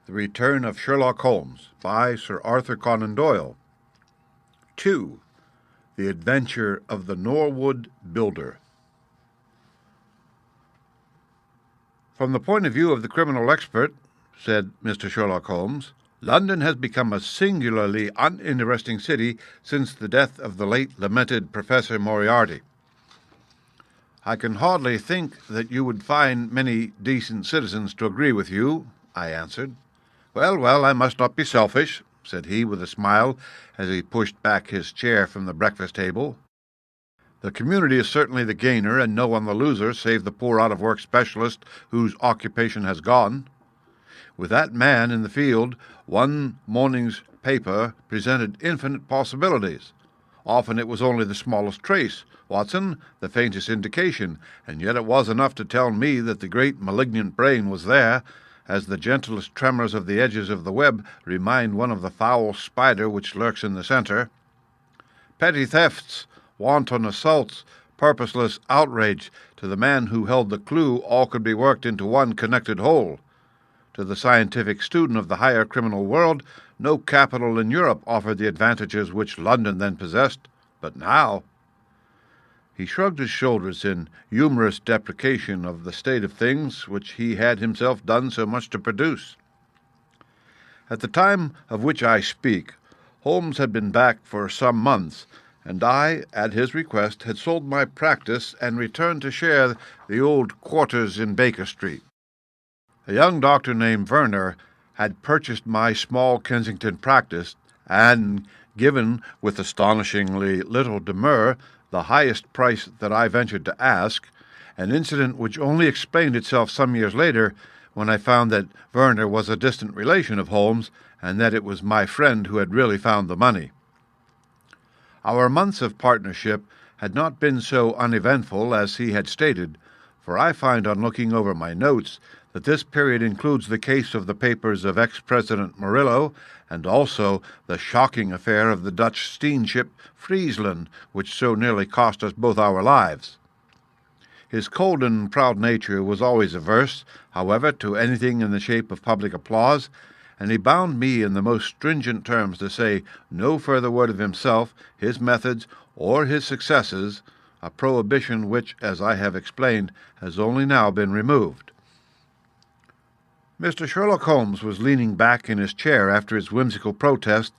The Return of Sherlock Holmes by Sir Arthur Conan Doyle. 2. The Adventure of the Norwood Builder. From the point of view of the criminal expert, said Mr. Sherlock Holmes, London has become a singularly uninteresting city since the death of the late lamented Professor Moriarty. I can hardly think that you would find many decent citizens to agree with you, I answered. Well, I must not be selfish, said he with a smile as he pushed back his chair from the breakfast table. The community is certainly the gainer and no one the loser save the poor out-of-work specialist whose occupation has gone. With that man in the field, one morning's paper presented infinite possibilities. Often it was only the smallest trace, Watson, the faintest indication, and yet it was enough to tell me that the great malignant brain was there, as the gentlest tremors of the edges of the web remind one of the foul spider which lurks in the centre. Petty thefts, wanton assaults, purposeless outrage, to the man who held the clue all could be worked into one connected whole. To the scientific student of the higher criminal world, no capital in Europe offered the advantages which London then possessed. But now— He shrugged his shoulders in humorous deprecation of the state of things which he had himself done so much to produce. At the time of which I speak, Holmes had been back for some months, and I, at his request, had sold my practice and returned to share the old quarters in Baker Street. A young doctor named Werner had purchased my small Kensington practice and given, with astonishingly little demur, the highest price that I ventured to ask, an incident which only explained itself some years later when I found that Werner was a distant relation of Holmes and that it was my friend who had really found the money. Our months of partnership had not been so uneventful as he had stated, for I find on looking over my notes that this period includes the case of the papers of ex-President Murillo and also the shocking affair of the Dutch steamship Friesland, which so nearly cost us both our lives. His cold and proud nature was always averse, however, to anything in the shape of public applause, and he bound me in the most stringent terms to say no further word of himself, his methods, or his successes, a prohibition which, as I have explained, has only now been removed. Mr. Sherlock Holmes was leaning back in his chair after his whimsical protest,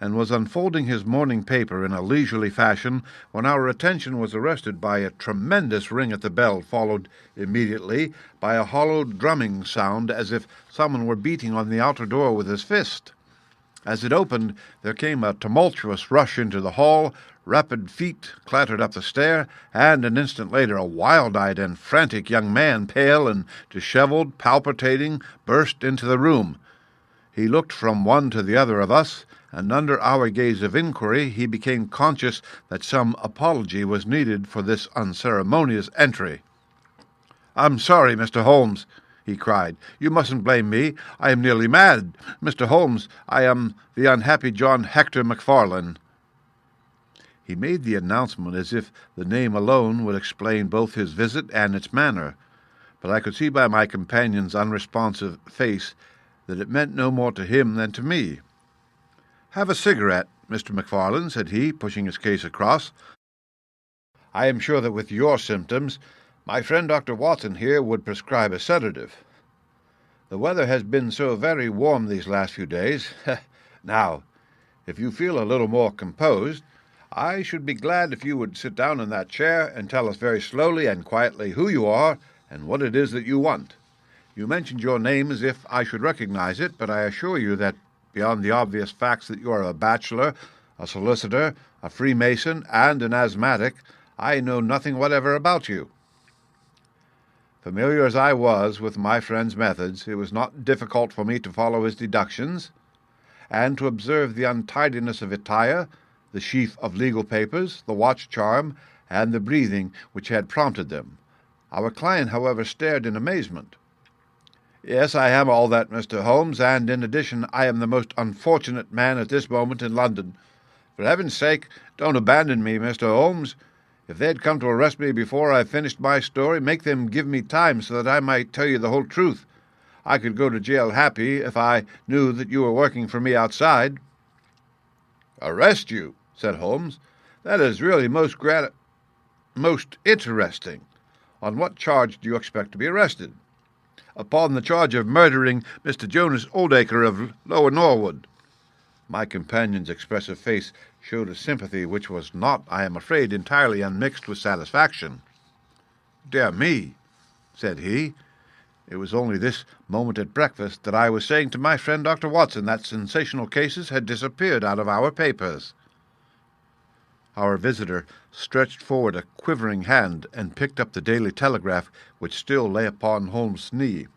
and was unfolding his morning paper in a leisurely fashion when our attention was arrested by a tremendous ring at the bell, followed immediately by a hollow drumming sound as if someone were beating on the outer door with his fist. As it opened, there came a tumultuous rush into the hall, rapid feet clattered up the stair, and an instant later a wild-eyed and frantic young man, pale and disheveled, palpitating, burst into the room. He looked from one to the other of us, and under our gaze of inquiry he became conscious that some apology was needed for this unceremonious entry. "I'm sorry, Mr. Holmes," he cried. "You mustn't blame me. I am nearly mad. Mr. Holmes, I am the unhappy John Hector MacFarlane." He made the announcement as if the name alone would explain both his visit and its manner, but I could see by my companion's unresponsive face that it meant no more to him than to me. "Have a cigarette, Mr. MacFarlane," said he, pushing his case across. "I am sure that with your symptoms, my friend Dr. Watson here would prescribe a sedative. The weather has been so very warm these last few days. Now, if you feel a little more composed, I should be glad if you would sit down in that chair and tell us very slowly and quietly who you are and what it is that you want. You mentioned your name as if I should recognize it, but I assure you that beyond the obvious facts that you are a bachelor, a solicitor, a Freemason, and an asthmatic, I know nothing whatever about you." Familiar as I was with my friend's methods, it was not difficult for me to follow his deductions, and to observe the untidiness of attire, the sheaf of legal papers, the watch-charm, and the breathing which had prompted them. Our client, however, stared in amazement. "Yes, I am all that, Mr. Holmes, and in addition I am the most unfortunate man at this moment in London. For heaven's sake, don't abandon me, Mr. Holmes. If they had come to arrest me before I finished my story, make them give me time so that I might tell you the whole truth. I could go to jail happy if I knew that you were working for me outside." "Arrest you?" said Holmes. "That is really most interesting. On what charge do you expect to be arrested?" "Upon the charge of murdering Mr. Jonas Oldacre of Lower Norwood." My companion's expressive face showed a sympathy which was not, I am afraid, entirely unmixed with satisfaction. "Dear me," said he, "it was only this moment at breakfast that I was saying to my friend Dr. Watson that sensational cases had disappeared out of our papers." Our visitor stretched forward a quivering hand and picked up the Daily Telegraph, which still lay upon Holmes' knee.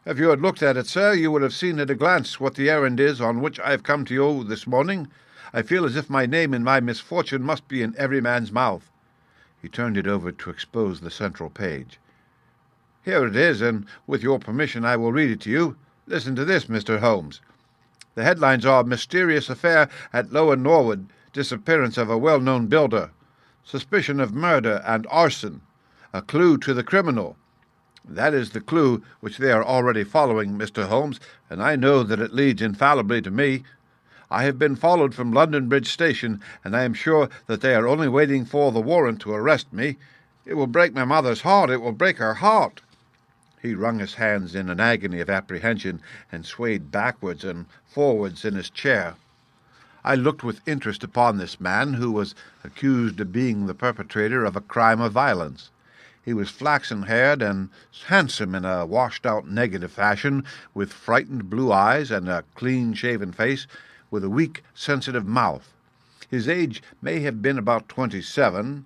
"If you had looked at it, sir, you would have seen at a glance what the errand is on which I have come to you this morning. I feel as if my name in my misfortune must be in every man's mouth." He turned it over to expose the central page. "Here it is, and with your permission I will read it to you. Listen to this, Mr. Holmes. The headlines are: 'Mysterious Affair at Lower Norwood. Disappearance of a well-known builder. Suspicion of murder and arson. A clue to the criminal.' That is the clue which they are already following, Mr. Holmes, and I know that it leads infallibly to me. I have been followed from London Bridge Station, and I am sure that they are only waiting for the warrant to arrest me. It will break my mother's heart. It will break her heart." He wrung his hands in an agony of apprehension and swayed backwards and forwards in his chair. I looked with interest upon this man, who was accused of being the perpetrator of a crime of violence. He was flaxen-haired and handsome in a washed-out negative fashion, with frightened blue eyes and a clean-shaven face, with a weak, sensitive mouth. His age may have been about 27,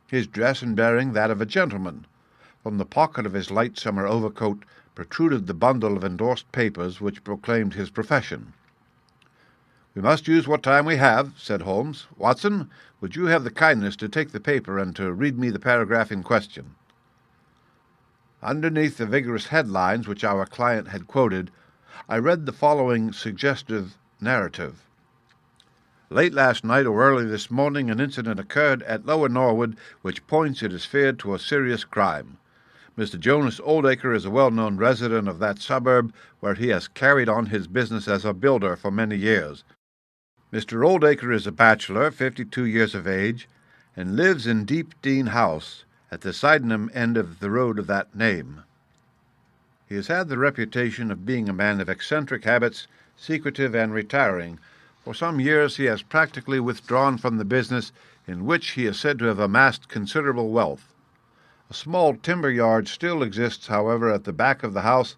his dress and bearing that of a gentleman. From the pocket of his light summer overcoat protruded the bundle of endorsed papers which proclaimed his profession. "We must use what time we have," said Holmes. "Watson, would you have the kindness to take the paper and to read me the paragraph in question?" Underneath the vigorous headlines which our client had quoted, I read the following suggestive narrative. "Late last night or early this morning an incident occurred at Lower Norwood which points, it is feared, to a serious crime. Mr. Jonas Oldacre is a well-known resident of that suburb, where he has carried on his business as a builder for many years. Mr. Oldacre is a bachelor, 52 years of age, and lives in Deep Dean House, at the Sydenham end of the road of that name. He has had the reputation of being a man of eccentric habits, secretive and retiring. For some years he has practically withdrawn from the business, in which he is said to have amassed considerable wealth. A small timber yard still exists, however, at the back of the house,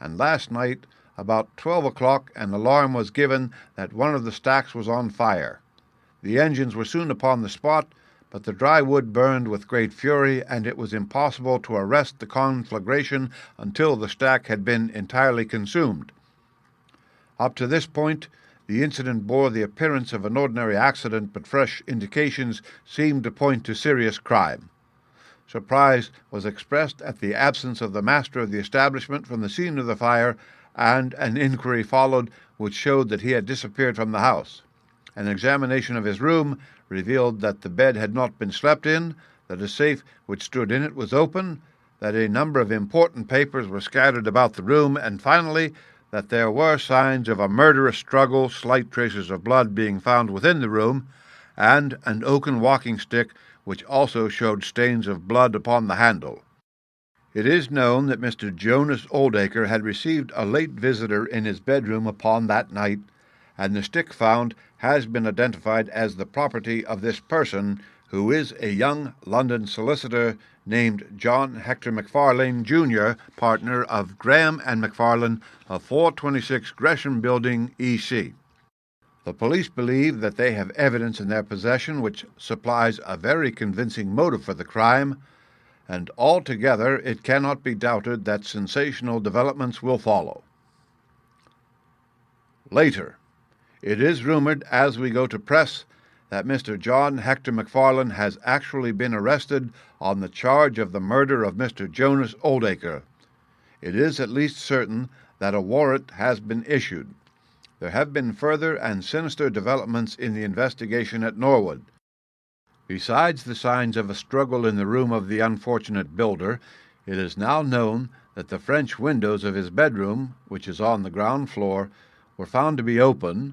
and last night, about 12 o'clock, an alarm was given that one of the stacks was on fire. The engines were soon upon the spot, but the dry wood burned with great fury, and it was impossible to arrest the conflagration until the stack had been entirely consumed. Up to this point, the incident bore the appearance of an ordinary accident, but fresh indications seemed to point to serious crime. Surprise was expressed at the absence of the master of the establishment from the scene of the fire, and an inquiry followed which showed that he had disappeared from the house. An examination of his room revealed that the bed had not been slept in, that a safe which stood in it was open, that a number of important papers were scattered about the room, and finally that there were signs of a murderous struggle, slight traces of blood being found within the room, and an oaken walking stick which also showed stains of blood upon the handle. It is known that Mr. Jonas Oldacre had received a late visitor in his bedroom upon that night, and the stick found has been identified as the property of this person, who is a young London solicitor named John Hector McFarlane, Jr., partner of Graham and McFarlane of 426 Gresham Building, E.C. The police believe that they have evidence in their possession which supplies a very convincing motive for the crime, and altogether it cannot be doubted that sensational developments will follow. Later, it is rumored, as we go to press, that Mr. John Hector McFarlane has actually been arrested on the charge of the murder of Mr. Jonas Oldacre. It is at least certain that a warrant has been issued. There have been further and sinister developments in the investigation at Norwood. Besides the signs of a struggle in the room of the unfortunate builder, it is now known that the French windows of his bedroom, which is on the ground floor, were found to be open,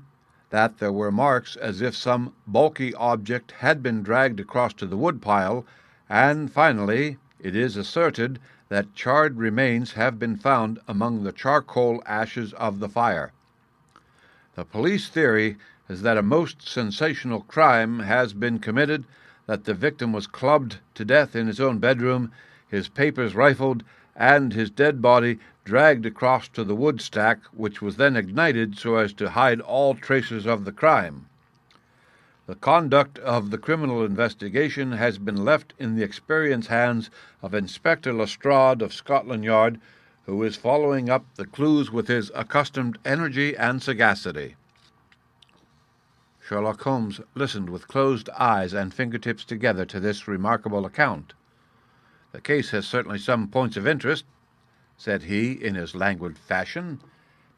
that there were marks as if some bulky object had been dragged across to the woodpile, and finally it is asserted that charred remains have been found among the charcoal ashes of the fire. The police theory is that a most sensational crime has been committed, that the victim was clubbed to death in his own bedroom, his papers rifled, and his dead body dragged across to the wood stack, which was then ignited so as to hide all traces of the crime. The conduct of the criminal investigation has been left in the experienced hands of Inspector Lestrade of Scotland Yard, who is following up the clues with his accustomed energy and sagacity. Sherlock Holmes listened with closed eyes and fingertips together to this remarkable account. "The case has certainly some points of interest," said he in his languid fashion.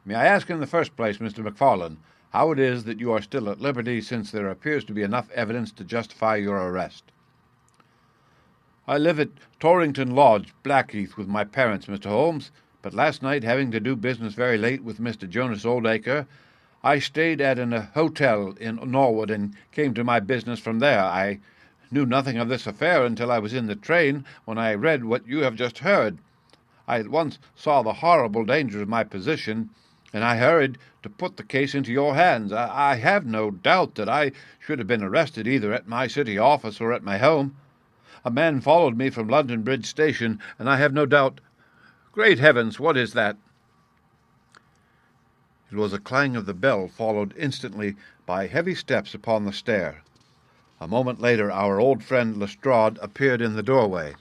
"May I ask in the first place, Mr. MacFarlane, how it is that you are still at liberty, since there appears to be enough evidence to justify your arrest?" "I live at Torrington Lodge, Blackheath, with my parents, Mr. Holmes, but last night, having to do business very late with Mr. Jonas Oldacre, I stayed at an hotel in Norwood and came to my business from there. I knew nothing of this affair until I was in the train, when I read what you have just heard. I at once saw the horrible danger of my position, and I hurried to put the case into your hands. I have no doubt that I should have been arrested either at my city office or at my home. A man followed me from London Bridge Station, and I have no doubt— Great heavens, what is that?" It was a clang of the bell, followed instantly by heavy steps upon the stair. A moment later our old friend Lestrade appeared in the doorway.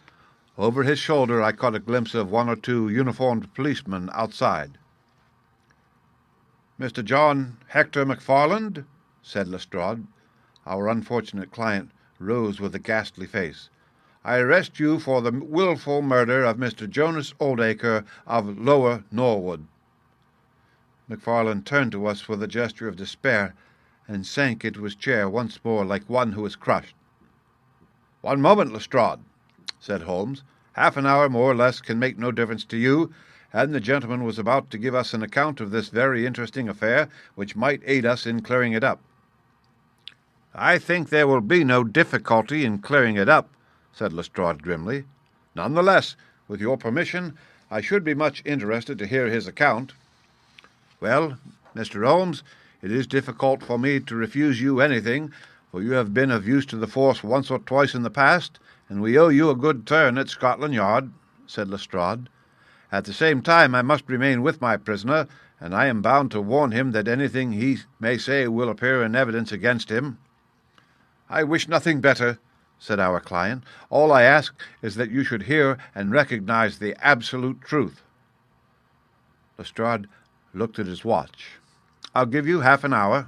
Over his shoulder I caught a glimpse of one or two uniformed policemen outside. "Mr. John Hector MacFarlane," said Lestrade. Our unfortunate client rose with a ghastly face. "I arrest you for the wilful murder of Mr. Jonas Oldacre of Lower Norwood." MacFarlane turned to us with a gesture of despair, and sank into his chair once more like one who is crushed. "One moment, Lestrade," said Holmes. "Half an hour more or less can make no difference to you, and the gentleman was about to give us an account of this very interesting affair, which might aid us in clearing it up." "I think there will be no difficulty in clearing it up," said Lestrade grimly. "None the less, with your permission, I should be much interested to hear his account." "Well, Mr. Holmes, it is difficult for me to refuse you anything, for you have been of use to the force once or twice in the past, and we owe you a good turn at Scotland Yard," said Lestrade. "At the same time, I must remain with my prisoner, and I am bound to warn him that anything he may say will appear in evidence against him." "I wish nothing better," said our client. "All I ask is that you should hear and recognize the absolute truth." Lestrade looked at his watch. "I'll give you half an hour,"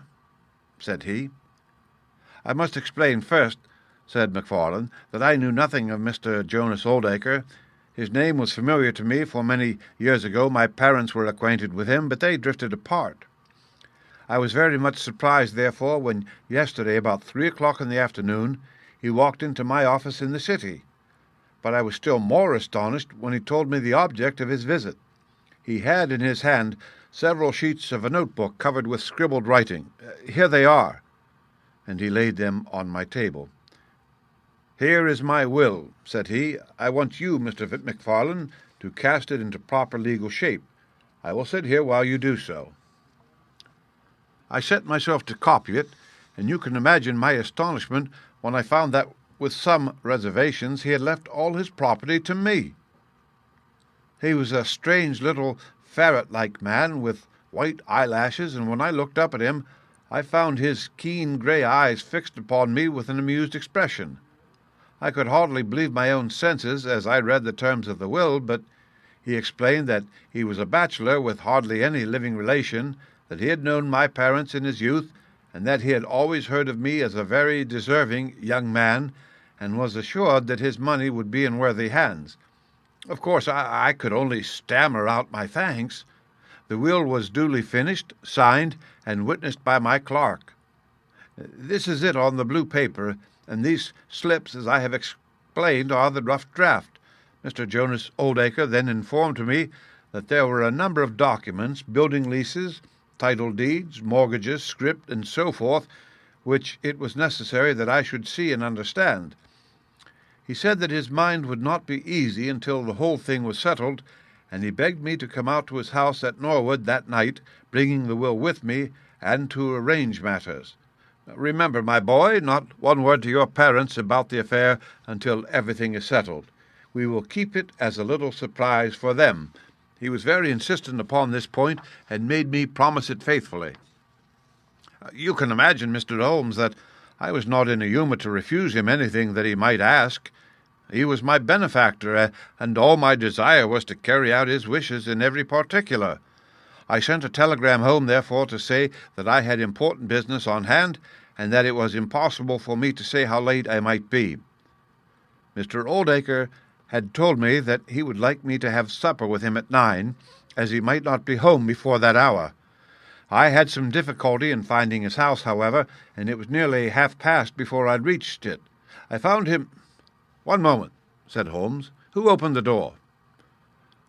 said he. "I must explain first," said MacFarlane, "that I knew nothing of Mr. Jonas Oldacre. His name was familiar to me, for many years ago my parents were acquainted with him, but they drifted apart. I was very much surprised, therefore, when yesterday, about 3 o'clock in the afternoon, he walked into my office in the city. But I was still more astonished when he told me the object of his visit. He had in his hand several sheets of a notebook covered with scribbled writing. Here they are," and he laid them on my table. "Here is my will," said he. "I want you, Mr. MacFarlane, to cast it into proper legal shape. I will sit here while you do so." I set myself to copy it, and you can imagine my astonishment when I found that, with some reservations, he had left all his property to me. He was a strange little ferret-like man with white eyelashes, and when I looked up at him, I found his keen grey eyes fixed upon me with an amused expression. I could hardly believe my own senses as I read the terms of the will, but he explained that he was a bachelor with hardly any living relation, that he had known my parents in his youth, and that he had always heard of me as a very deserving young man, and was assured that his money would be in worthy hands. Of course, I could only stammer out my thanks. The will was duly finished, signed, and witnessed by my clerk. This is it on the blue paper, and these slips, as I have explained, are the rough draft. Mr. Jonas Oldacre then informed me that there were a number of documents, building leases, title deeds, mortgages, scrip, and so forth, which it was necessary that I should see and understand. He said that his mind would not be easy until the whole thing was settled, and he begged me to come out to his house at Norwood that night, bringing the will with me, and to arrange matters. Remember, my boy, not one word to your parents about the affair until everything is settled. We will keep it as a little surprise for them. He was very insistent upon this point, and made me promise it faithfully. You can imagine, Mr. Holmes, that I was not in a humour to refuse him anything that he might ask. He was my benefactor, and all my desire was to carry out his wishes in every particular. I sent a telegram home, therefore, to say that I had important business on hand, and that it was impossible for me to say how late I might be. Mr. Oldacre had told me that he would like me to have supper with him at 9, as he might not be home before that hour. I had some difficulty in finding his house, however, and it was nearly half-past before I reached it. I found him— "One moment," said Holmes. "Who opened the door?"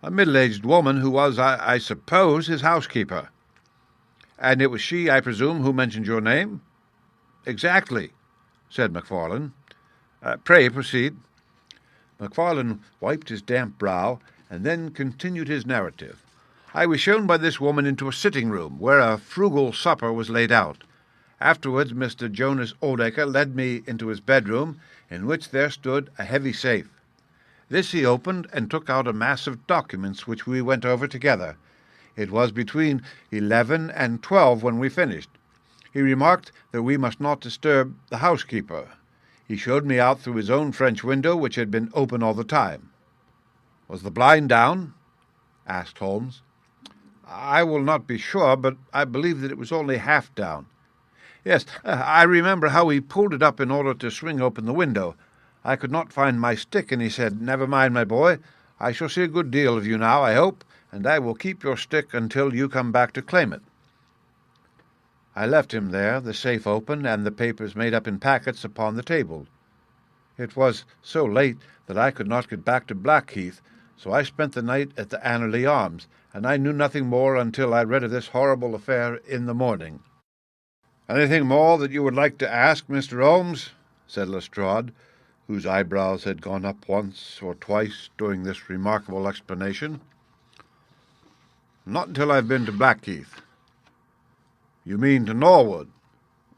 "A middle-aged woman who was, I suppose, his housekeeper." "And it was she, I presume, who mentioned your name?" "Exactly," said MacFarlane. "Pray proceed." MacFarlane wiped his damp brow, and then continued his narrative. "I was shown by this woman into a sitting-room, where a frugal supper was laid out. Afterwards Mr. Jonas Oldacre led me into his bedroom, in which there stood a heavy safe. This he opened, and took out a mass of documents which we went over together. It was between 11 and 12 when we finished. He remarked that we must not disturb the housekeeper. He showed me out through his own French window, which had been open all the time." "Was the blind down?" asked Holmes. "I will not be sure, but I believe that it was only half down. Yes, I remember how he pulled it up in order to swing open the window. I could not find my stick, and he said, 'Never mind, my boy. I shall see a good deal of you now, I hope, and I will keep your stick until you come back to claim it.' I left him there, the safe open, and the papers made up in packets upon the table. It was so late that I could not get back to Blackheath, so I spent the night at the Anerley Arms, and I knew nothing more until I read of this horrible affair in the morning." "Anything more that you would like to ask, Mr. Holmes?" said Lestrade, whose eyebrows had gone up once or twice during this remarkable explanation. "Not until I've been to Blackheath." "You mean to Norwood?"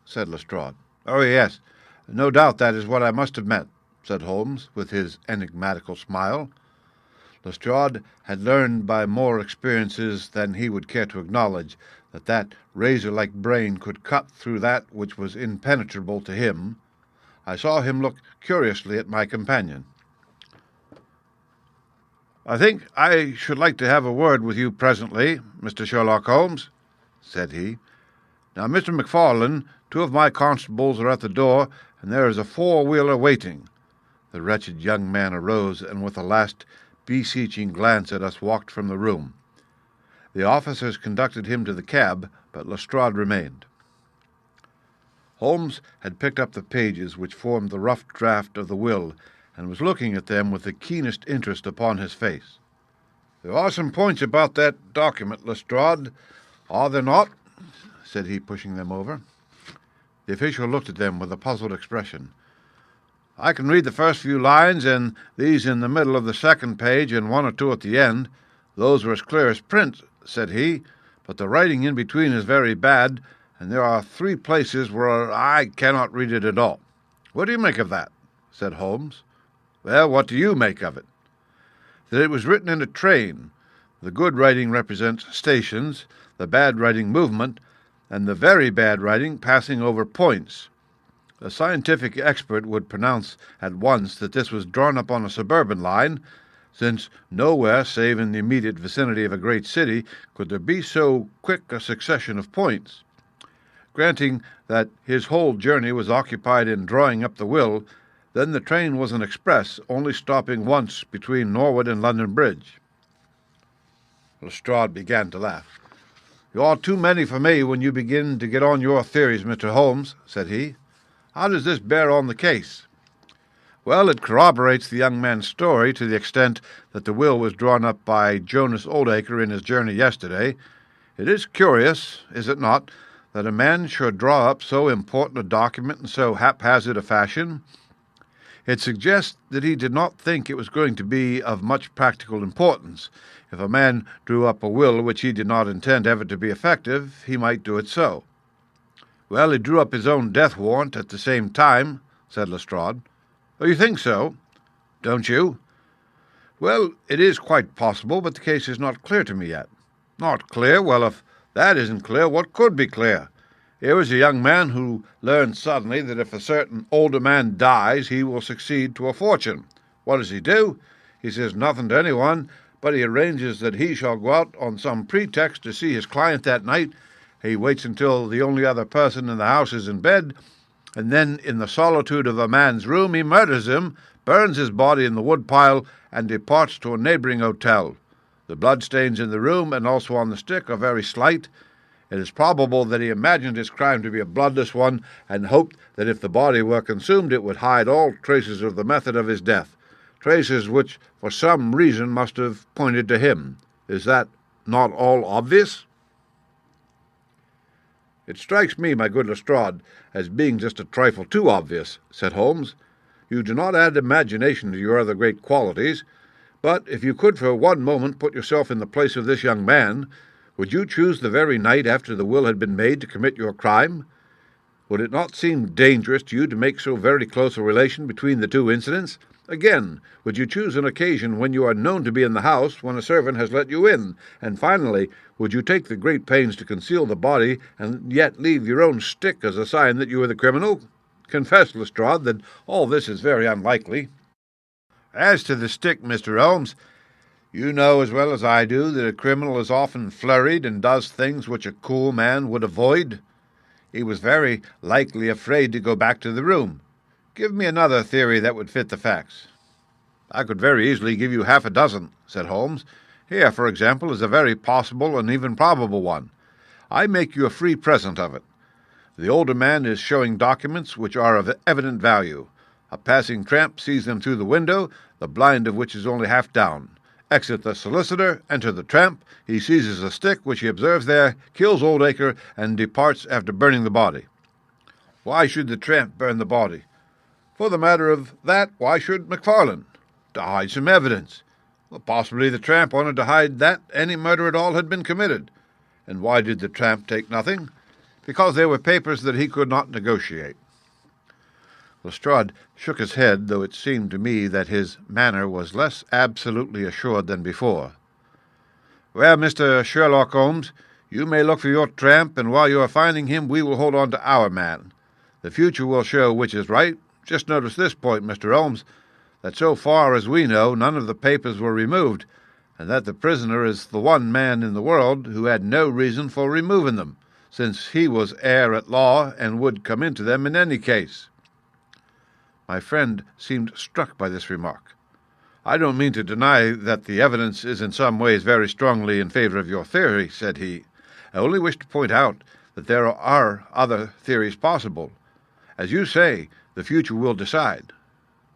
said Lestrade. "Oh, yes. No doubt that is what I must have meant," said Holmes, with his enigmatical smile. Lestrade had learned by more experiences than he would care to acknowledge that razor-like brain could cut through that which was impenetrable to him. I saw him look curiously at my companion. "I think I should like to have a word with you presently, Mr. Sherlock Holmes," said he. "Now, Mr. MacFarlane, 2 of my constables are at the door, and there is a 4-wheeler waiting." The wretched young man arose, and with a last beseeching glance at us walked from the room. The officers conducted him to the cab, but Lestrade remained. Holmes had picked up the pages which formed the rough draft of the will, and was looking at them with the keenest interest upon his face. "There are some points about that document, Lestrade, are there not?" said he, pushing them over. The official looked at them with a puzzled expression. "I can read the first few lines, and these in the middle of the second page, and 1 or 2 at the end. Those are as clear as print," said he, "but the writing in between is very bad, and there are 3 places where I cannot read it at all." "What do you make of that?" said Holmes. "Well, what do you make of it?" "That it was written in a train. The good writing represents stations, the bad writing movement, and the very bad writing passing over points. A scientific expert would pronounce at once that this was drawn up on a suburban line, since nowhere save in the immediate vicinity of a great city could there be so quick a succession of points. Granting that his whole journey was occupied in drawing up the will, then the train was an express, only stopping once between Norwood and London Bridge." Lestrade began to laugh. "You are too many for me when you begin to get on your theories, Mr. Holmes," said he. "How does this bear on the case?" Well, it corroborates the young man's story to the extent that the will was drawn up by Jonas Oldacre in his journey yesterday. It is curious, is it not, that a man should draw up so important a document in so haphazard a fashion? It suggests that he did not think it was going to be of much practical importance. If a man drew up a will which he did not intend ever to be effective, he might do it so. Well, he drew up his own death warrant at the same time, said Lestrade. Oh, you think so? Don't you? Well, it is quite possible, but the case is not clear to me yet. Not clear? Well, if that isn't clear, what could be clear? Here is a young man who learns suddenly that if a certain older man dies, he will succeed to a fortune. What does he do? He says nothing to anyone, but he arranges that he shall go out on some pretext to see his client that night. He waits until the only other person in the house is in bed, and then in the solitude of a man's room he murders him, burns his body in the woodpile, and departs to a neighbouring hotel. The bloodstains in the room and also on the stick are very slight. It is probable that he imagined his crime to be a bloodless one, and hoped that if the body were consumed it would hide all traces of the method of his death, traces which for some reason must have pointed to him. Is that not all obvious? It strikes me, my good Lestrade, as being just a trifle too obvious, said Holmes. You do not add imagination to your other great qualities, but if you could for one moment put yourself in the place of this young man, would you choose the very night after the will had been made to commit your crime? Would it not seem dangerous to you to make so very close a relation between the two incidents? Again, would you choose an occasion when you are known to be in the house, when a servant has let you in? And finally, would you take the great pains to conceal the body, and yet leave your own stick as a sign that you were the criminal? Confess, Lestrade, that all this is very unlikely. As to the stick, Mr. Holmes, you know as well as I do that a criminal is often flurried and does things which a cool man would avoid. He was very likely afraid to go back to the room. Give me another theory that would fit the facts. I could very easily give you half a dozen, said Holmes. Here, for example, is a very possible and even probable one. I make you a free present of it. The older man is showing documents which are of evident value. A passing tramp sees them through the window, the blind of which is only half down. Exit the solicitor, enter the tramp. He seizes a stick which he observes there, kills Oldacre, and departs after burning the body. Why should the tramp burn the body? For the matter of that, why should Macfarlane? To hide some evidence. Well, possibly the tramp wanted to hide that any murder at all had been committed. And why did the tramp take nothing? Because there were papers that he could not negotiate. Lestrade shook his head, though it seemed to me that his manner was less absolutely assured than before. Well, Mr. Sherlock Holmes, you may look for your tramp, and while you are finding him, we will hold on to our man. The future will show which is right. Just notice this point, Mr. Holmes, that so far as we know, none of the papers were removed, and that the prisoner is the one man in the world who had no reason for removing them, since he was heir at law and would come into them in any case. My friend seemed struck by this remark. I don't mean to deny that the evidence is in some ways very strongly in favor of your theory, said he. I only wish to point out that there are other theories possible. As you say, the future will decide.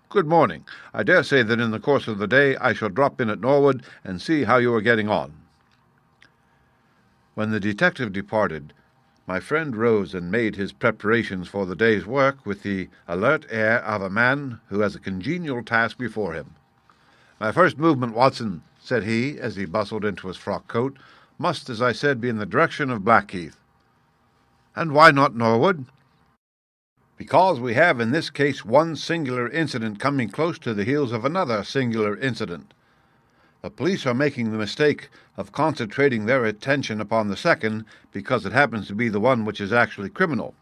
Good morning. I dare say that in the course of the day I shall drop in at Norwood and see how you are getting on. When the detective departed, my friend rose and made his preparations for the day's work with the alert air of a man who has a congenial task before him. My first movement, Watson, said he, as he bustled into his frock coat, must, as I said, be in the direction of Blackheath. And why not Norwood? Because we have in this case one singular incident coming close to the heels of another singular incident. The police are making the mistake of concentrating their attention upon the second because it happens to be the one which is actually criminal.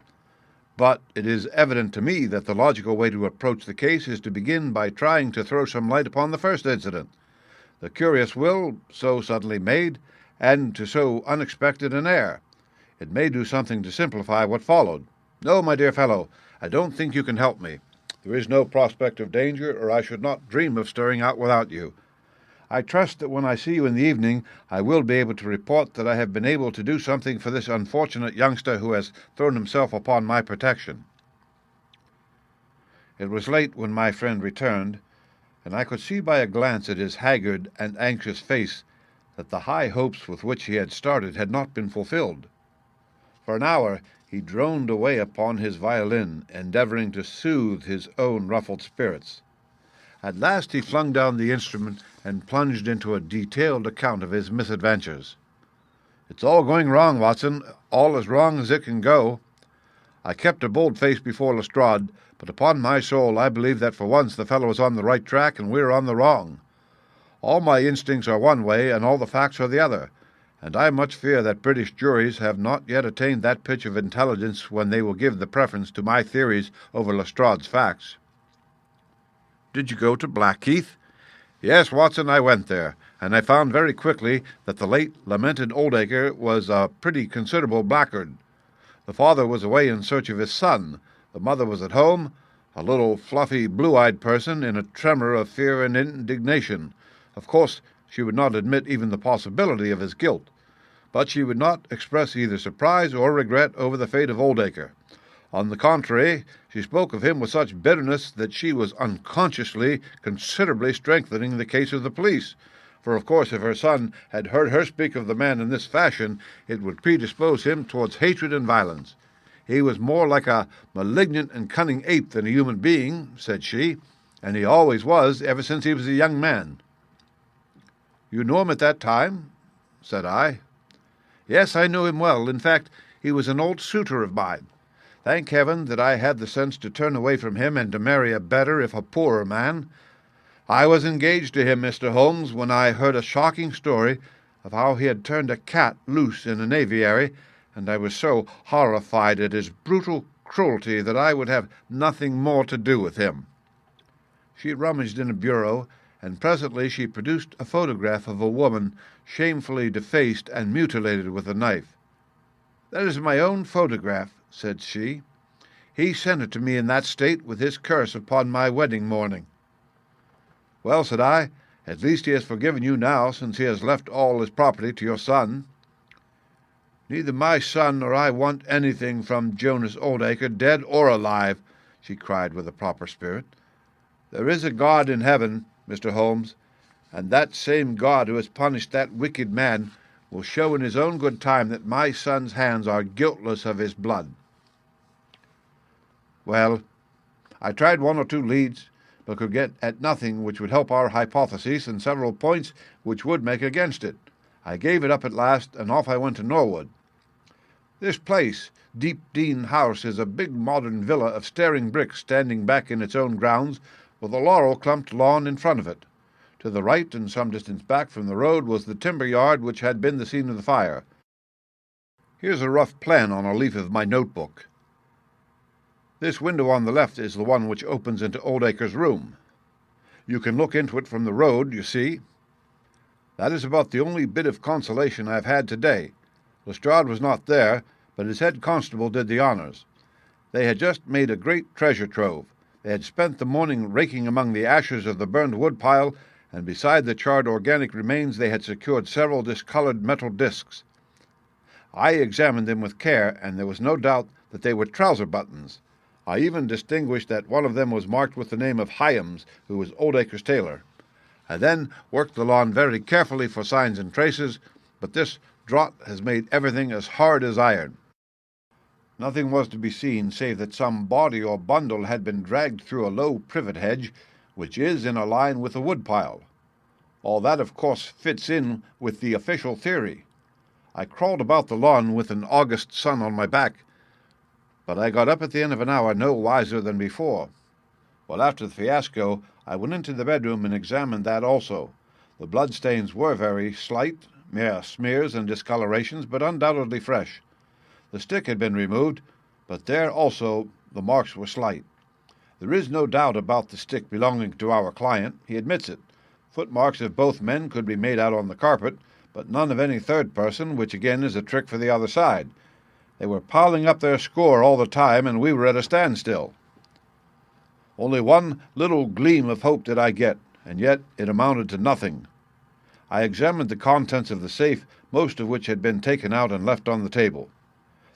But it is evident to me that the logical way to approach the case is to begin by trying to throw some light upon the first incident, the curious will so suddenly made, and to so unexpected an heir. It may do something to simplify what followed. No, my dear fellow, I don't think you can help me. There is no prospect of danger, or I should not dream of stirring out without you. I trust that when I see you in the evening, I will be able to report that I have been able to do something for this unfortunate youngster who has thrown himself upon my protection. It was late when my friend returned, and I could see by a glance at his haggard and anxious face that the high hopes with which he had started had not been fulfilled. For an hour he droned away upon his violin, endeavoring to soothe his own ruffled spirits. At last he flung down the instrument and plunged into a detailed account of his misadventures. "It's all going wrong, Watson, all as wrong as it can go. I kept a bold face before Lestrade, but upon my soul I believe that for once the fellow is on the right track and we are on the wrong. All my instincts are one way and all the facts are the other, and I much fear that British juries have not yet attained that pitch of intelligence when they will give the preference to my theories over Lestrade's facts." "Did you go to Blackheath?" "Yes, Watson, I went there, and I found very quickly that the late lamented Oldacre was a pretty considerable blackguard. The father was away in search of his son. The mother was at home, a little fluffy, blue-eyed person in a tremor of fear and indignation. Of course, she would not admit even the possibility of his guilt, but she would not express either surprise or regret over the fate of Oldacre. On the contrary, she spoke of him with such bitterness that she was unconsciously considerably strengthening the case of the police, for of course if her son had heard her speak of the man in this fashion, it would predispose him towards hatred and violence. He was more like a malignant and cunning ape than a human being, said she, and he always was ever since he was a young man." "You knew him at that time?" said I. "Yes, I knew him well. In fact, he was an old suitor of mine. Thank heaven that I had the sense to turn away from him and to marry a better, if a poorer man. I was engaged to him, Mr. Holmes, when I heard a shocking story of how he had turned a cat loose in an aviary, and I was so horrified at his brutal cruelty that I would have nothing more to do with him." She rummaged in a bureau, and presently she produced a photograph of a woman shamefully defaced and mutilated with a knife. "That is my own photograph," said she. "He sent it to me in that state with his curse upon my wedding morning." "Well," said I, "at least he has forgiven you now, since he has left all his property to your son." "Neither my son nor I want anything from Jonas Oldacre, dead or alive," she cried with a proper spirit. "There is a God in heaven, Mr. Holmes, and that same God who has punished that wicked man will show in his own good time that my son's hands are guiltless of his blood." Well, I tried one or two leads, but could get at nothing which would help our hypothesis, and several points which would make against it. I gave it up at last, and off I went to Norwood. This place, Deep Dean House, is a big modern villa of staring bricks standing back in its own grounds, with a laurel-clumped lawn in front of it. To the right, and some distance back from the road, was the timber yard which had been the scene of the fire. Here's a rough plan on a leaf of my notebook. This window on the left is the one which opens into Oldacre's room. You can look into it from the road, you see. That is about the only bit of consolation I have had today. Lestrade was not there, but his head constable did the honours. They had just made a great treasure trove. They had spent the morning raking among the ashes of the burned wood pile, and beside the charred organic remains they had secured several discoloured metal discs. I examined them with care, and there was no doubt that they were trouser buttons. I even distinguished that one of them was marked with the name of Hyams, who was Oldacre's tailor. I then worked the lawn very carefully for signs and traces, but this drought has made everything as hard as iron. Nothing was to be seen save that some body or bundle had been dragged through a low privet hedge, which is in a line with the woodpile. All that, of course, fits in with the official theory. I crawled about the lawn with an August sun on my back, but I got up at the end of an hour no wiser than before. Well, after the fiasco, I went into the bedroom and examined that also. The bloodstains were very slight, mere smears and discolorations, but undoubtedly fresh. The stick had been removed, but there also the marks were slight. There is no doubt about the stick belonging to our client. He admits it. Footmarks of both men could be made out on the carpet, but none of any third person, which again is a trick for the other side. They were piling up their score all the time, and we were at a standstill. Only one little gleam of hope did I get, and yet it amounted to nothing. I examined the contents of the safe, most of which had been taken out and left on the table.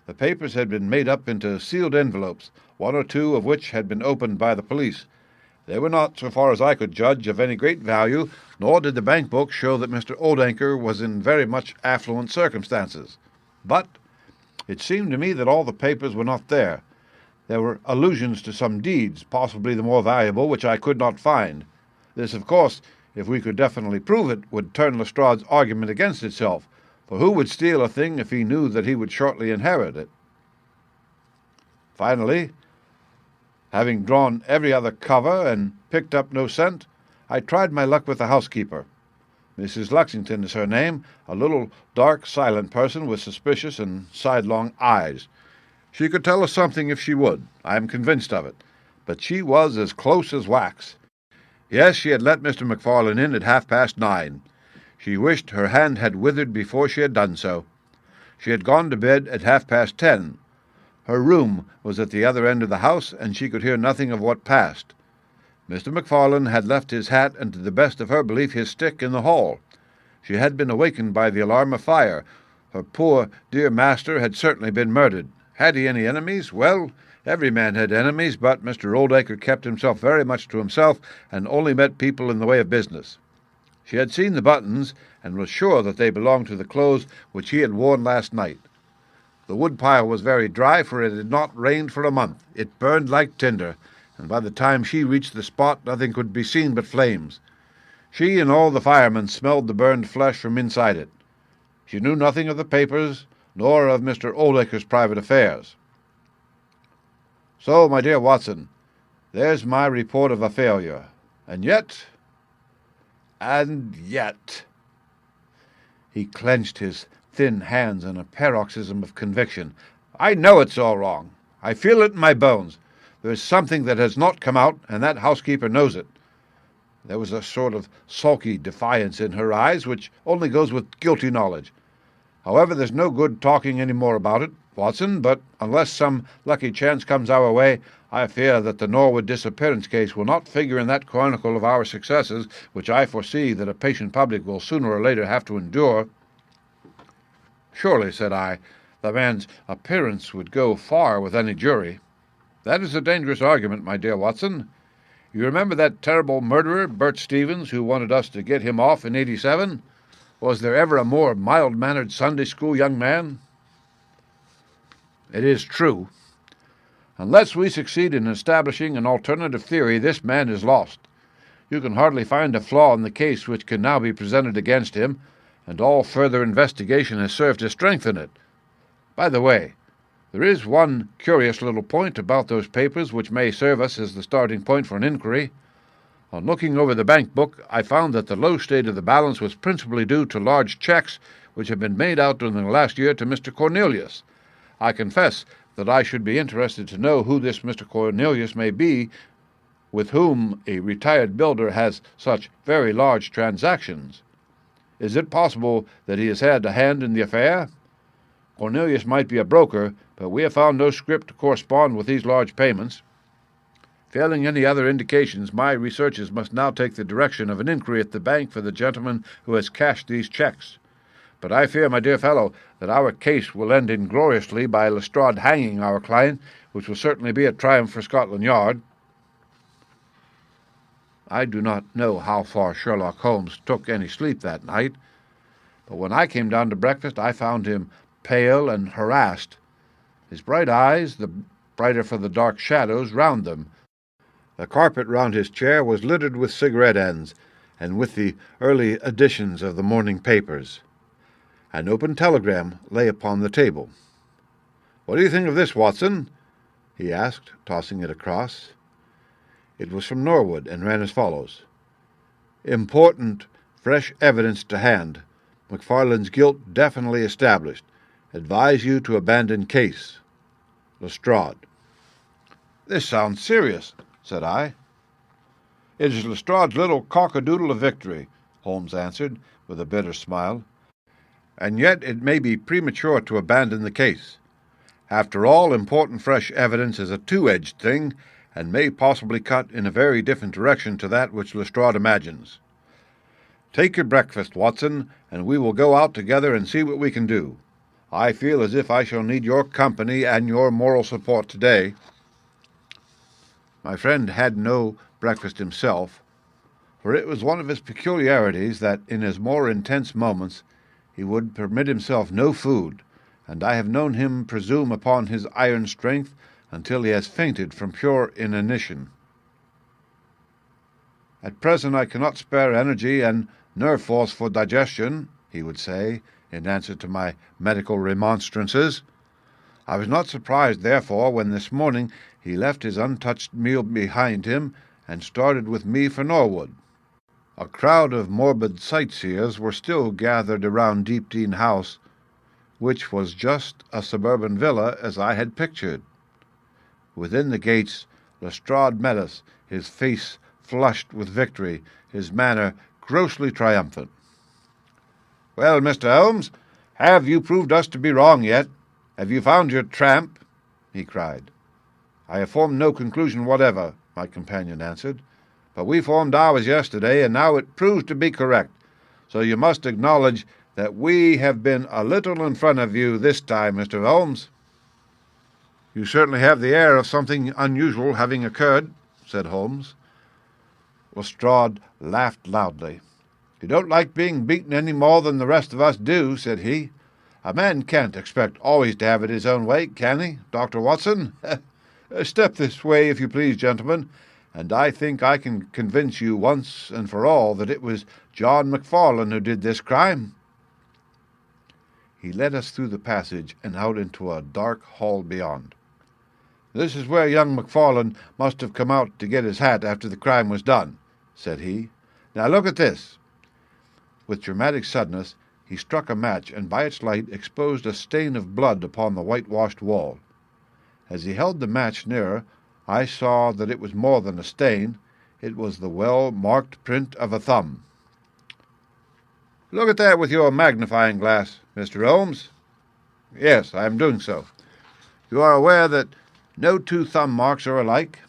The papers had been made up into sealed envelopes, one or two of which had been opened by the police. They were not, so far as I could judge, of any great value, nor did the bank book show that Mr. Oldanker was in very much affluent circumstances. But it seemed to me that all the papers were not there. There were allusions to some deeds, possibly the more valuable, which I could not find. This, of course, if we could definitely prove it, would turn Lestrade's argument against itself, for who would steal a thing if he knew that he would shortly inherit it? Finally, having drawn every other cover and picked up no scent, I tried my luck with the housekeeper. Mrs. Lexington is her name, a little, dark, silent person with suspicious and sidelong eyes. She could tell us something if she would, I am convinced of it, but she was as close as wax. Yes, she had let Mr. MacFarlane in at 9:30. She wished her hand had withered before she had done so. She had gone to bed at 10:30. Her room was at the other end of the house, and she could hear nothing of what passed. Mr. MacFarlane had left his hat and, to the best of her belief, his stick in the hall. She had been awakened by the alarm of fire. Her poor, dear master had certainly been murdered. Had he any enemies? Well, every man had enemies, but Mr. Oldanker kept himself very much to himself and only met people in the way of business. She had seen the buttons and was sure that they belonged to the clothes which he had worn last night. The woodpile was very dry, for it had not rained for a month. It burned like tinder, and by the time she reached the spot nothing could be seen but flames. She and all the firemen smelled the burned flesh from inside it. She knew nothing of the papers, nor of Mr. Oldanker's private affairs. So, my dear Watson, there's my report of a failure. And yet... He clenched his thin hands in a paroxysm of conviction. I know it's all wrong. I feel it in my bones. There is something that has not come out, and that housekeeper knows it. There was a sort of sulky defiance in her eyes, which only goes with guilty knowledge. However, there's no good talking any more about it, Watson, but unless some lucky chance comes our way, I fear that the Norwood disappearance case will not figure in that chronicle of our successes, which I foresee that a patient public will sooner or later have to endure. Surely, said I, the man's appearance would go far with any jury. That is a dangerous argument, my dear Watson. You remember that terrible murderer, Bert Stevens, who wanted us to get him off in '87? Was there ever a more mild-mannered Sunday school young man? It is true. Unless we succeed in establishing an alternative theory, this man is lost. You can hardly find a flaw in the case which can now be presented against him, and all further investigation has served to strengthen it. By the way, there is one curious little point about those papers which may serve us as the starting point for an inquiry. On looking over the bank book, I found that the low state of the balance was principally due to large checks which had been made out during the last year to Mr. Cornelius. I confess that I should be interested to know who this Mr. Cornelius may be, with whom a retired builder has such very large transactions. Is it possible that he has had a hand in the affair? Cornelius might be a broker, but we have found no script to correspond with these large payments. Failing any other indications, my researches must now take the direction of an inquiry at the bank for the gentleman who has cashed these checks. But I fear, my dear fellow, that our case will end ingloriously by Lestrade hanging our client, which will certainly be a triumph for Scotland Yard. I do not know how far Sherlock Holmes took any sleep that night, but when I came down to breakfast I found him pale and harassed, his bright eyes the brighter for the dark shadows round them. The carpet round his chair was littered with cigarette ends, and with the early editions of the morning papers. An open telegram lay upon the table. "What do you think of this, Watson?" he asked, tossing it across. It was from Norwood, and ran as follows. "Important, fresh evidence to hand. MacFarlane's guilt definitely established. Advise you to abandon case. Lestrade." "This sounds serious," said I. "It is Lestrade's little cock-a-doodle of victory," Holmes answered, with a bitter smile. "And yet it may be premature to abandon the case. After all, important fresh evidence is a two-edged thing, and may possibly cut in a very different direction to that which Lestrade imagines. Take your breakfast, Watson, and we will go out together and see what we can do. I feel as if I shall need your company and your moral support today." My friend had no breakfast himself, for it was one of his peculiarities that in his more intense moments he would permit himself no food, and I have known him presume upon his iron strength until he has fainted from pure inanition. "At present I cannot spare energy and nerve force for digestion," he would say, in answer to my medical remonstrances. I was not surprised, therefore, when this morning he left his untouched meal behind him and started with me for Norwood. A crowd of morbid sightseers were still gathered around Deepdene House, which was just a suburban villa as I had pictured. Within the gates Lestrade met us, his face flushed with victory, his manner grossly triumphant. "Well, Mr. Holmes, have you proved us to be wrong yet? Have you found your tramp?" he cried. "I have formed no conclusion whatever," my companion answered. "But we formed ours yesterday, and now it proves to be correct. So you must acknowledge that we have been a little in front of you this time, Mr. Holmes." "You certainly have the air of something unusual having occurred," said Holmes. Lestrade laughed loudly. "You don't like being beaten any more than the rest of us do," said he. "A man can't expect always to have it his own way, can he, Dr. Watson? Step this way, if you please, gentlemen, and I think I can convince you once and for all that it was John McFarlane who did this crime." He led us through the passage and out into a dark hall beyond. "This is where young McFarlane must have come out to get his hat after the crime was done," said he. "Now look at this." With dramatic suddenness he struck a match, and by its light exposed a stain of blood upon the whitewashed wall. As he held the match nearer, I saw that it was more than a stain. It was the well-marked print of a thumb. "Look at that with your magnifying glass, Mr. Holmes." "Yes, I am doing so. You are aware that no two thumb marks are alike?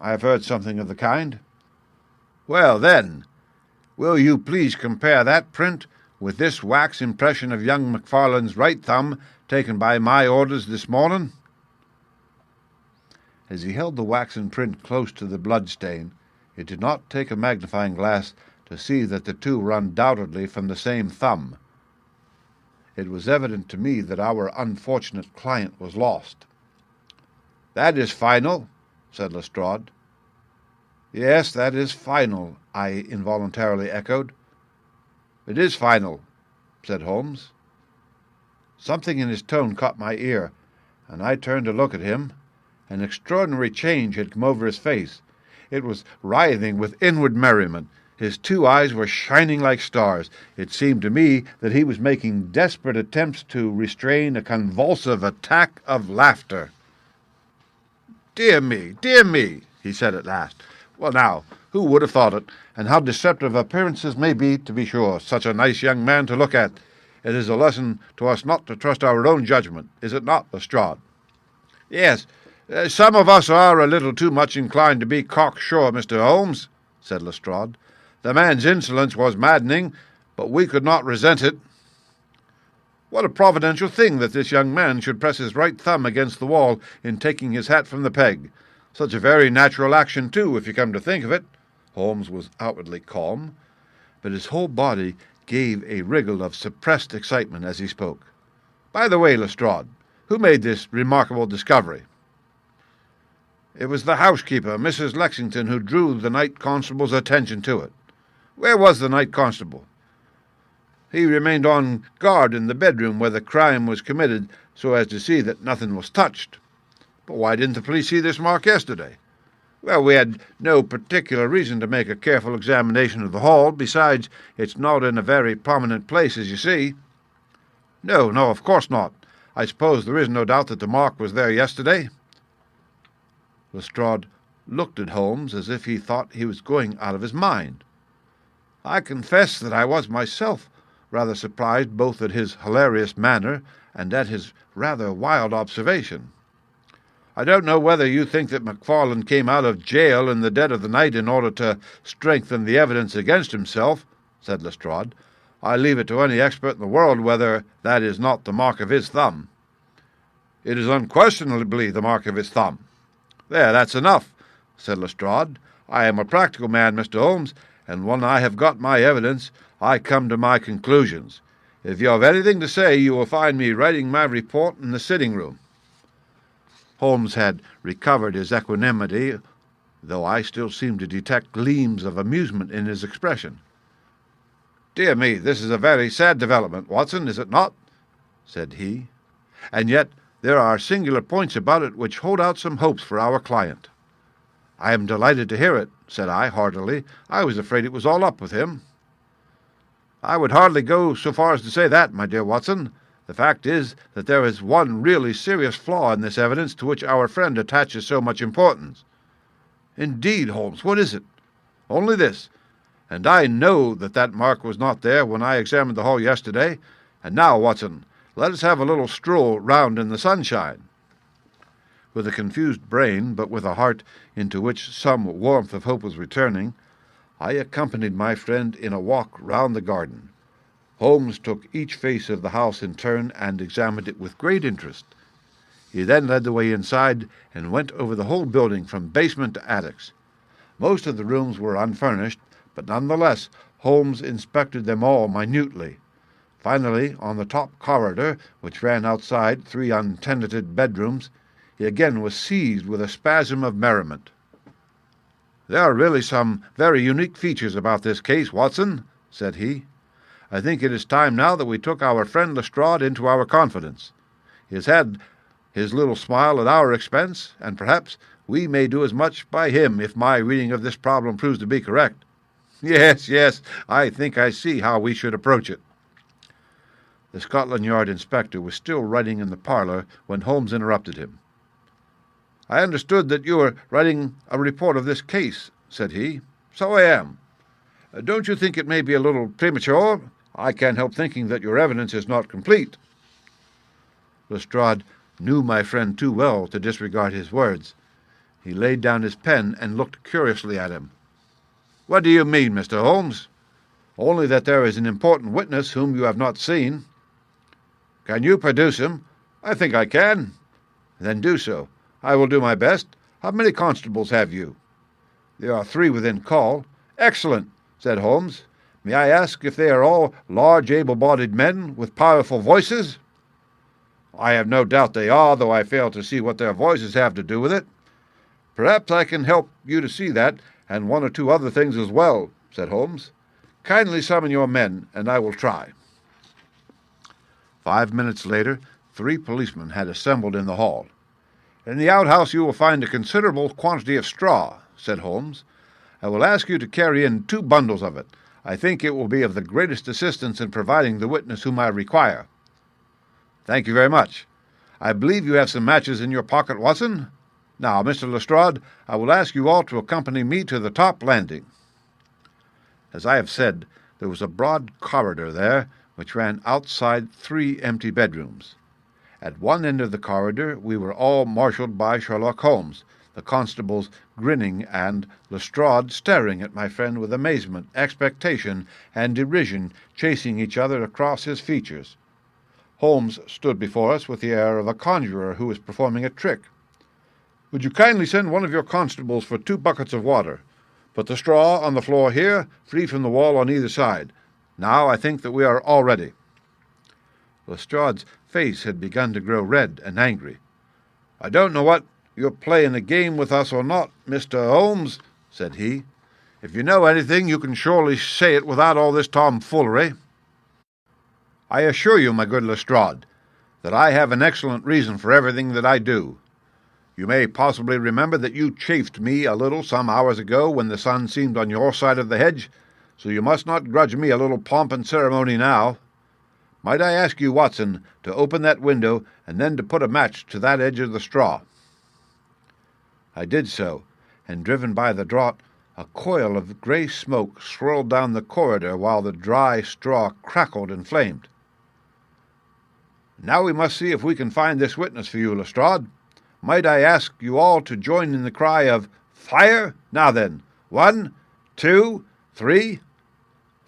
I have heard something of the kind." "Well, then, will you please compare that print with this wax impression of young McFarlane's right thumb taken by my orders this morning?" As he held the waxen print close to the blood-stain, it did not take a magnifying glass to see that the two were undoubtedly from the same thumb. It was evident to me that our unfortunate client was lost. "That is final," said Lestrade. "Yes, that is final," I involuntarily echoed. "It is final," said Holmes. Something in his tone caught my ear, and I turned to look at him. An extraordinary change had come over his face. It was writhing with inward merriment. His two eyes were shining like stars. It seemed to me that he was making desperate attempts to restrain a convulsive attack of laughter. Dear me, he said at last. "Well, now, who would have thought it? And how deceptive appearances may be, to be sure. Such a nice young man to look at. It is a lesson to us not to trust our own judgment, is it not, Lestrade?" "Yes, some of us are a little too much inclined to be cocksure, Mr. Holmes," said Lestrade. "The man's insolence was maddening, but we could not resent it. What a providential thing that this young man should press his right thumb against the wall in taking his hat from the peg. Such a very natural action, too, if you come to think of it." Holmes was outwardly calm, but his whole body gave a wriggle of suppressed excitement as he spoke. "By the way, Lestrade, who made this remarkable discovery?" "It was the housekeeper, Mrs. Lexington, who drew the night constable's attention to it." "Where was the night constable?" "He remained on guard in the bedroom where the crime was committed, so as to see that nothing was touched." "But why didn't the police see this mark yesterday?" "Well, we had no particular reason to make a careful examination of the hall. Besides, it's not in a very prominent place, as you see." No, of course not. I suppose there is no doubt that the mark was there yesterday?" Lestrade looked at Holmes as if he thought he was going out of his mind. I confess that I was myself rather surprised both at his hilarious manner and at his rather wild observation. "I don't know whether you think that McFarlane came out of jail in the dead of the night in order to strengthen the evidence against himself," said Lestrade. I leave it to any expert in the world whether that is not the mark of his thumb." "It is unquestionably the mark of his thumb." "There, that's enough," said Lestrade. "I am a practical man, Mr. Holmes, and when I have got my evidence, I come to my conclusions. If you have anything to say, you will find me writing my report in the sitting-room." Holmes had recovered his equanimity, though I still seemed to detect gleams of amusement in his expression. "Dear me, this is a very sad development, Watson, is it not?" said he. "And yet there are singular points about it which hold out some hopes for our client." "I am delighted to hear it," said I heartily. "I was afraid it was all up with him." "I would hardly go so far as to say that, my dear Watson. The fact is that there is one really serious flaw in this evidence to which our friend attaches so much importance." "Indeed, Holmes, what is it?" "Only this. And I know that mark was not there when I examined the hall yesterday. And now, Watson, let us have a little stroll round in the sunshine." With a confused brain, but with a heart into which some warmth of hope was returning, I accompanied my friend in a walk round the garden. Holmes took each face of the house in turn and examined it with great interest. He then led the way inside and went over the whole building from basement to attics. Most of the rooms were unfurnished, but nonetheless Holmes inspected them all minutely. Finally, on the top corridor, which ran outside 3 untenanted bedrooms, he again was seized with a spasm of merriment. "There are really some very unique features about this case, Watson," said he. "I think it is time now that we took our friend Lestrade into our confidence. He has had his little smile at our expense, and perhaps we may do as much by him if my reading of this problem proves to be correct. Yes, I think I see how we should approach it." The Scotland Yard inspector was still writing in the parlour when Holmes interrupted him. "I understood that you were writing a report of this case," said he. "So I am. Don't you think it may be a little premature? I can't help thinking that your evidence is not complete." Lestrade knew my friend too well to disregard his words. He laid down his pen and looked curiously at him. "What do you mean, Mr. Holmes?" "Only that there is an important witness whom you have not seen." "Can you produce him?" "I think I can." "Then do so. I will do my best. How many constables have you?" "There are 3 within call." "Excellent," said Holmes. "May I ask if they are all large, able-bodied men with powerful voices?" "I have no doubt they are, though I fail to see what their voices have to do with it." "Perhaps I can help you to see that, and 1 or 2 other things as well," said Holmes. "Kindly summon your men, and I will try." 5 minutes later, 3 policemen had assembled in the hall. "In the outhouse you will find a considerable quantity of straw," said Holmes. "I will ask you to carry in 2 bundles of it. I think it will be of the greatest assistance in providing the witness whom I require." "Thank you very much. I believe you have some matches in your pocket, Watson. Now, Mr. Lestrade, I will ask you all to accompany me to the top landing." As I have said, there was a broad corridor there, which ran outside 3 empty bedrooms. At one end of the corridor we were all marshalled by Sherlock Holmes, the constables grinning and Lestrade staring at my friend with amazement, expectation, and derision chasing each other across his features. Holmes stood before us with the air of a conjurer who is performing a trick. "Would you kindly send one of your constables for 2 buckets of water? Put the straw on the floor here, free from the wall on either side. Now I think that we are all ready." Lestrade's face had begun to grow red and angry. "I don't know what you're playing a game with us or not, Mr. Holmes," said he. "If you know anything, you can surely say it without all this tomfoolery." "I assure you, my good Lestrade, that I have an excellent reason for everything that I do. You may possibly remember that you chaffed me a little some hours ago when the sun seemed on your side of the hedge, so you must not grudge me a little pomp and ceremony now. Might I ask you, Watson, to open that window and then to put a match to that edge of the straw?" I did so, and driven by the draught, a coil of grey smoke swirled down the corridor while the dry straw crackled and flamed. "Now we must see if we can find this witness for you, Lestrade. Might I ask you all to join in the cry of 'Fire'? Now then, 1, 2, 3,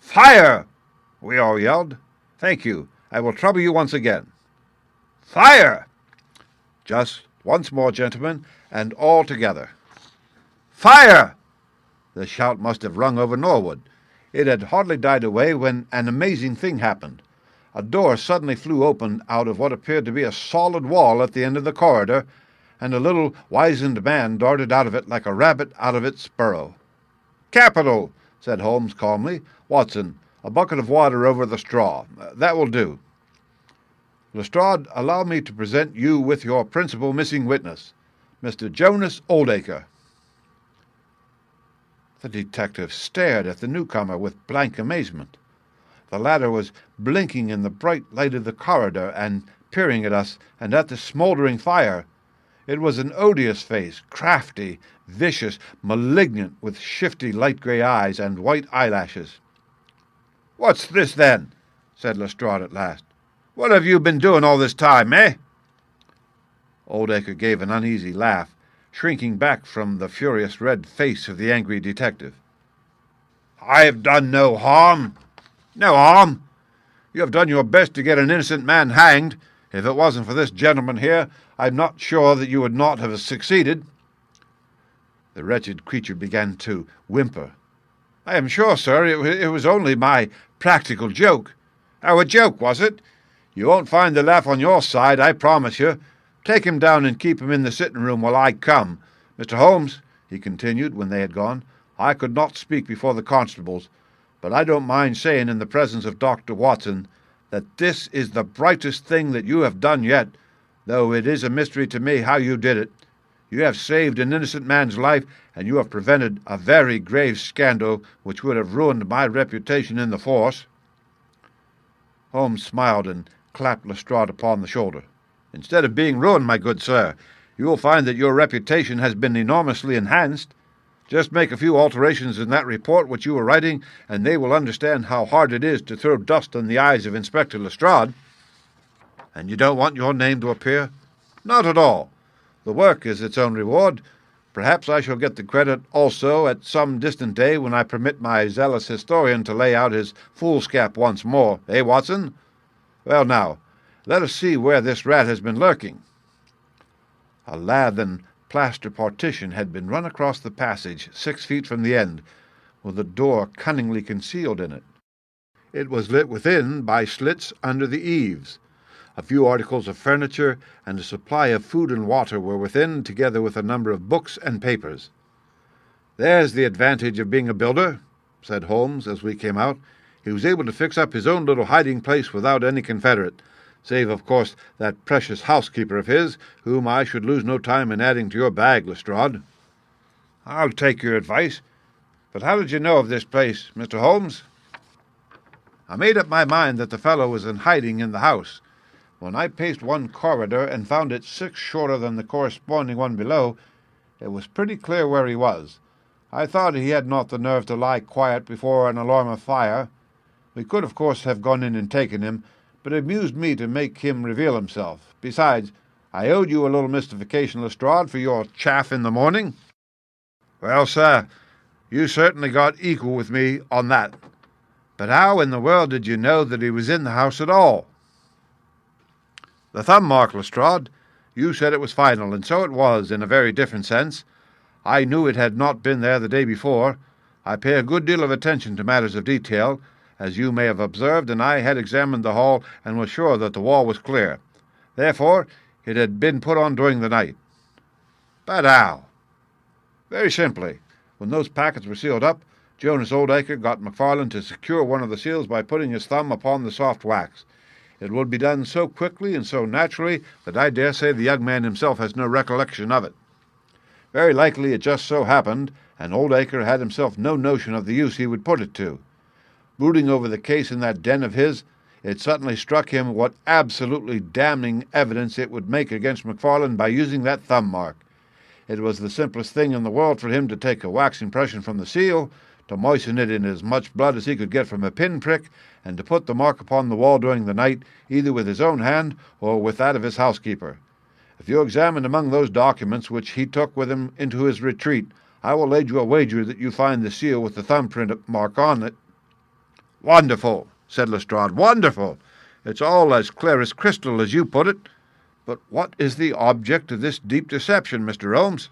fire!" we all yelled. "Thank you. I will trouble you once again." "Fire!" "Just once more, gentlemen, and all together." "Fire!" The shout must have rung over Norwood. It had hardly died away when an amazing thing happened. A door suddenly flew open out of what appeared to be a solid wall at the end of the corridor, and a little wizened man darted out of it like a rabbit out of its burrow. "Capital!" said Holmes calmly. "Watson, a bucket of water over the straw. That will do. Lestrade, allow me to present you with your principal missing witness, Mr. Jonas Oldacre." The detective stared at the newcomer with blank amazement. The latter was blinking in the bright light of the corridor and peering at us and at the smouldering fire. It was an odious face, crafty, vicious, malignant, with shifty light grey eyes and white eyelashes. "What's this, then?" said Lestrade at last. "What have you been doing all this time, eh?" Oldacre gave an uneasy laugh, shrinking back from the furious red face of the angry detective. "I have done no harm. No harm? You have done your best to get an innocent man hanged. If it wasn't for this gentleman here, I'm not sure that you would not have succeeded." The wretched creature began to whimper. "I am sure, sir, it was only my practical joke." "Oh, a joke, was it? You won't find the laugh on your side, I promise you. Take him down and keep him in the sitting-room while I come. Mr. Holmes," he continued when they had gone, "I could not speak before the constables, but I don't mind saying in the presence of Dr. Watson that this is the brightest thing that you have done yet, though it is a mystery to me how you did it. You have saved an innocent man's life, and you have prevented a very grave scandal which would have ruined my reputation in the force." Holmes smiled and clapped Lestrade upon the shoulder. "Instead of being ruined, my good sir, you will find that your reputation has been enormously enhanced. Just make a few alterations in that report which you were writing, and they will understand how hard it is to throw dust in the eyes of Inspector Lestrade." "And you don't want your name to appear?" "Not at all. The work is its own reward. Perhaps I shall get the credit also at some distant day when I permit my zealous historian to lay out his foolscap once more. Eh, Watson? Well, now, let us see where this rat has been lurking." A lath and plaster partition had been run across the passage 6 feet from the end, with a door cunningly concealed in it. It was lit within by slits under the eaves. A few articles of furniture and a supply of food and water were within, together with a number of books and papers. "There's the advantage of being a builder," said Holmes as we came out. "He was able to fix up his own little hiding-place without any confederate, save, of course, that precious housekeeper of his, whom I should lose no time in adding to your bag, Lestrade." "I'll take your advice. But how did you know of this place, Mr. Holmes?" "I made up my mind that the fellow was in hiding in the house. When I paced one corridor and found it 6 shorter than the corresponding one below, it was pretty clear where he was. I thought he had not the nerve to lie quiet before an alarm of fire. We could, of course, have gone in and taken him, but it amused me to make him reveal himself. Besides, I owed you a little mystification, Lestrade, for your chaff in the morning." "Well, sir, you certainly got equal with me on that. But how in the world did you know that he was in the house at all?" "The thumb mark, Lestrade. You said it was final, and so it was, in a very different sense. I knew it had not been there the day before. I pay a good deal of attention to matters of detail, as you may have observed, and I had examined the hall and was sure that the wall was clear. Therefore, it had been put on during the night." "But how?" "Very simply. When those packets were sealed up, Jonas Oldacre got McFarlane to secure one of the seals by putting his thumb upon the soft wax. It would be done so quickly and so naturally that I dare say the young man himself has no recollection of it. Very likely it just so happened, and Oldacre had himself no notion of the use he would put it to. Brooding over the case in that den of his, it suddenly struck him what absolutely damning evidence it would make against McFarlane by using that thumb mark. It was the simplest thing in the world for him to take a wax impression from the seal, to moisten it in as much blood as he could get from a pin-prick, and to put the mark upon the wall during the night, either with his own hand or with that of his housekeeper. If you examine among those documents which he took with him into his retreat, I will lay you a wager that you find the seal with the thumbprint mark on it." "Wonderful!" said Lestrade. "Wonderful! It's all as clear as crystal, as you put it. But what is the object of this deep deception, Mr. Holmes?"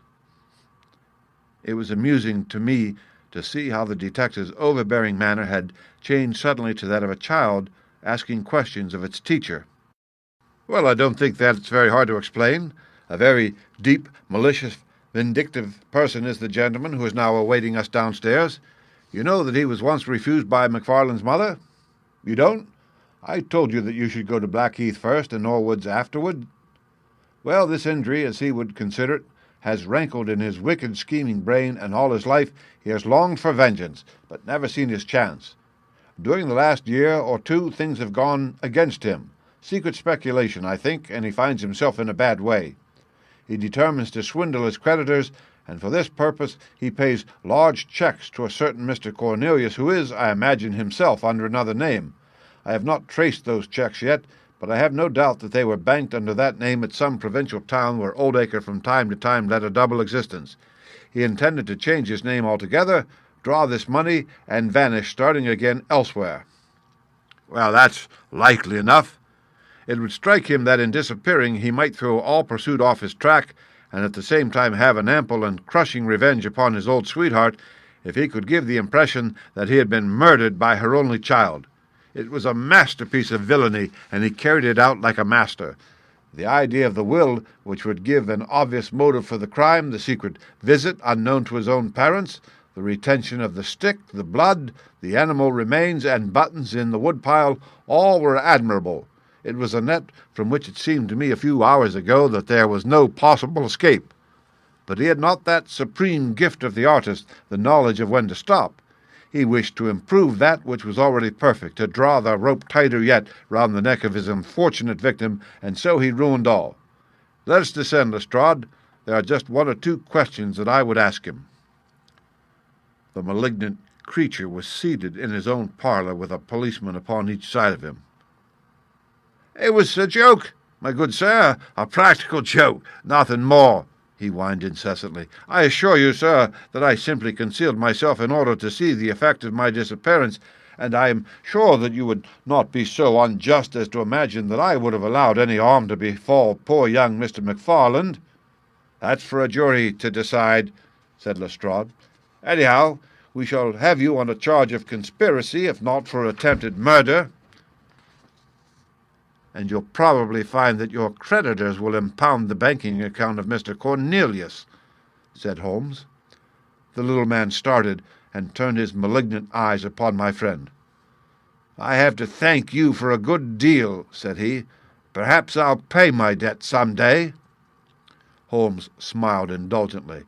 It was amusing to me to see how the detective's overbearing manner had changed suddenly to that of a child asking questions of its teacher. "Well, I don't think that it's very hard to explain. A very deep, malicious, vindictive person is the gentleman who is now awaiting us downstairs. You know that he was once refused by Macfarlane's mother? You don't? I told you that you should go to Blackheath first and Norwood's afterward. Well, this injury, as he would consider it, has rankled in his wicked, scheming brain, and all his life he has longed for vengeance, but never seen his chance. During the last year or two things have gone against him. Secret speculation, I think, and he finds himself in a bad way. He determines to swindle his creditors, and for this purpose he pays large checks to a certain Mr. Cornelius, who is, I imagine, himself under another name. I have not traced those checks yet, but I have no doubt that they were banked under that name at some provincial town where Oldacre from time to time led a double existence. He intended to change his name altogether, draw this money, and vanish, starting again elsewhere. Well, that's likely enough. It would strike him that in disappearing he might throw all pursuit off his track, and at the same time have an ample and crushing revenge upon his old sweetheart if he could give the impression that he had been murdered by her only child. It was a masterpiece of villainy, and he carried it out like a master. The idea of the will, which would give an obvious motive for the crime, the secret visit unknown to his own parents, the retention of the stick, the blood, the animal remains, and buttons in the woodpile, all were admirable. It was a net from which it seemed to me a few hours ago that there was no possible escape. But he had not that supreme gift of the artist, the knowledge of when to stop. He wished to improve that which was already perfect, to draw the rope tighter yet round the neck of his unfortunate victim, and so he ruined all. Let us descend, Lestrade. There are just one or two questions that I would ask him." The malignant creature was seated in his own parlour with a policeman upon each side of him. "It was a joke, my good sir, a practical joke, nothing more," he whined incessantly. "I assure you, sir, that I simply concealed myself in order to see the effect of my disappearance, and I am sure that you would not be so unjust as to imagine that I would have allowed any harm to befall poor young Mr. Macfarlane." "That's for a jury to decide," said Lestrade. "Anyhow, we shall have you on a charge of conspiracy, if not for attempted murder." "And you'll probably find that your creditors will impound the banking account of Mr. Cornelius," said Holmes. The little man started and turned his malignant eyes upon my friend. "I have to thank you for a good deal," said he. "Perhaps I'll pay my debt some day." Holmes smiled indulgently.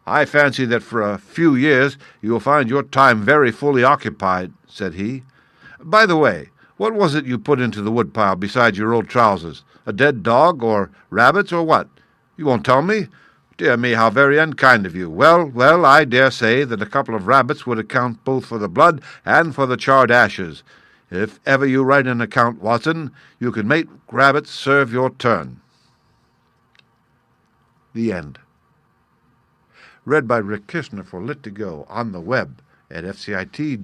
"I fancy that for a few years you will find your time very fully occupied," said he. "By the way, what was it you put into the woodpile besides your old trousers? A dead dog, or rabbits, or what? You won't tell me? Dear me, how very unkind of you. Well, I dare say that a couple of rabbits would account both for the blood and for the charred ashes. If ever you write an account, Watson, you can make rabbits serve your turn." The end. Read by Rick Kishner for Lit2Go on the web at fcit.usf.edu.